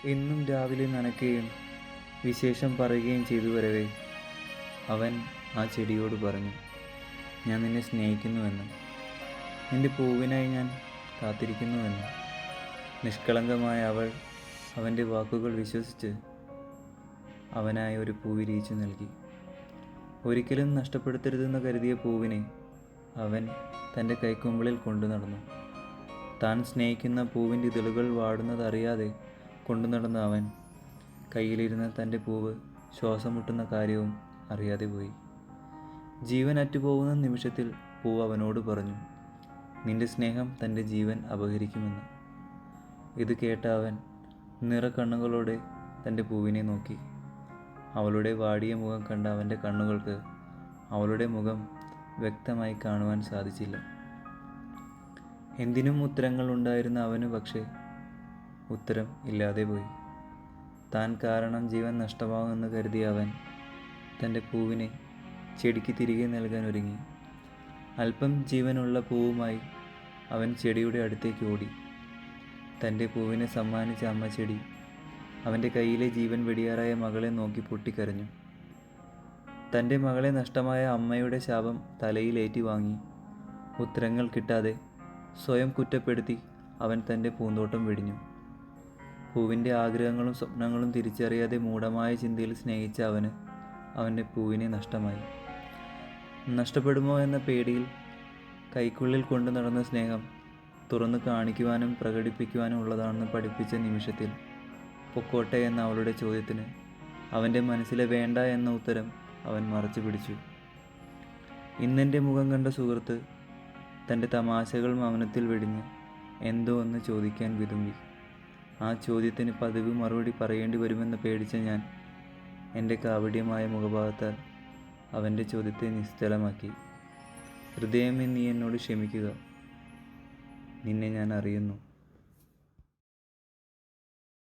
എന്നും രാവിലെ നനയ്ക്കുകയും വിശേഷം പറയുകയും ചെയ്തു വരവേ അവൻ ആ ചെടിയോട് പറഞ്ഞു, ഞാൻ നിന്നെ സ്നേഹിക്കുന്നുവെന്ന്, നിന്റെ പൂവിനായി ഞാൻ കാത്തിരിക്കുന്നുവെന്ന്. നിഷ്കളങ്കമായ അവൾ അവൻ്റെ വാക്കുകൾ വിശ്വസിച്ച് അവനായി ഒരു പൂ വിരിയിച്ചു നൽകി. ഒരിക്കലും നഷ്ടപ്പെടുത്തരുതെന്ന് കരുതിയ പൂവിനെ അവൻ തൻ്റെ കൈക്കുമ്പിളിൽ കൊണ്ടു നടന്നു. താൻ സ്നേഹിക്കുന്ന പൂവിൻ്റെ ഇതളുകൾ വാടുന്നതറിയാതെ കൊണ്ടു നടന്ന അവൻ കയ്യിലിരുന്ന തൻ്റെ പൂവ് ശ്വാസം മുട്ടുന്ന കാര്യവും അറിയാതെ പോയി. ജീവൻ അറ്റുപോകുന്ന നിമിഷത്തിൽ പൂവ് അവനോട് പറഞ്ഞു, നിന്റെ സ്നേഹം തൻ്റെ ജീവൻ അപഹരിക്കുമെന്ന്. ഇത് കേട്ട അവൻ നിറക്കണ്ണുകളോടെ തൻ്റെ പൂവിനെ നോക്കി. അവളുടെ വാടിയ മുഖം കണ്ട അവൻ്റെ കണ്ണുകൾക്ക് അവളുടെ മുഖം വ്യക്തമായി കാണുവാൻ സാധിച്ചില്ല. എന്തിനും ഉത്തരങ്ങൾ ഉണ്ടായിരുന്ന അവന് പക്ഷേ ഉത്തരം ഇല്ലാതെ പോയി. താൻ കാരണം ജീവൻ നഷ്ടമാകുമെന്ന് കരുതിയ അവൻ തൻ്റെ പൂവിനെ ചെടിക്ക് തിരികെ നൽകാൻ ഒരുങ്ങി. അല്പം ജീവനുള്ള പൂവുമായി അവൻ ചെടിയുടെ അടുത്തേക്ക് ഓടി. തൻ്റെ പൂവിനെ സമ്മാനിച്ച അമ്മ ചെടി അവൻ്റെ കയ്യിലെ ജീവൻ വെടിയാറായ മകളെ നോക്കി പൊട്ടിക്കരഞ്ഞു. തൻ്റെ മകളെ നഷ്ടമായ അമ്മയുടെ ശാപം തലയിലേറ്റി വാങ്ങി ഉത്തരങ്ങൾ കിട്ടാതെ സ്വയം കുറ്റപ്പെടുത്തി അവൻ തൻ്റെ പൂന്തോട്ടം വെടിഞ്ഞു. പൂവിൻ്റെ ആഗ്രഹങ്ങളും സ്വപ്നങ്ങളും തിരിച്ചറിയാതെ മൂഢമായ ചിന്തയിൽ സ്നേഹിച്ച അവന് അവൻ്റെ പൂവിനെ നഷ്ടമായി. നഷ്ടപ്പെടുമോ എന്ന പേടിയിൽ കൈക്കുള്ളിൽ കൊണ്ടു നടന്ന സ്നേഹം തുറന്നു കാണിക്കുവാനും പ്രകടിപ്പിക്കുവാനും ഉള്ളതാണെന്ന് പഠിപ്പിച്ച നിമിഷത്തിൽ പൊക്കോട്ടെ എന്ന അവളുടെ ചോദ്യത്തിന് അവൻ്റെ മനസ്സിലെ വേണ്ട എന്ന ഉത്തരം അവൻ മറച്ചു പിടിച്ചു. ഇന്നെൻ്റെ മുഖം കണ്ട സുഹൃത്ത് തൻ്റെ തമാശകൾ മൗനത്തിൽ വെടിഞ്ഞ് എന്തോ ഒന്ന് ചോദിക്കാൻ വിതുമ്പി. ആ ചോദ്യത്തിന് പതിവ് മറുപടി പറയേണ്ടി വരുമെന്ന് പേടിച്ച ഞാൻ എൻ്റെ കാവ്യമായ മുഖഭാവത്താൽ അവൻ്റെ ചോദ്യത്തെ നിസ്തലമാക്കി. ഹൃദയമേ, നീ എന്നോട് ക്ഷമിക്കുക, നിന്നെ ഞാൻ അറിയുന്നു.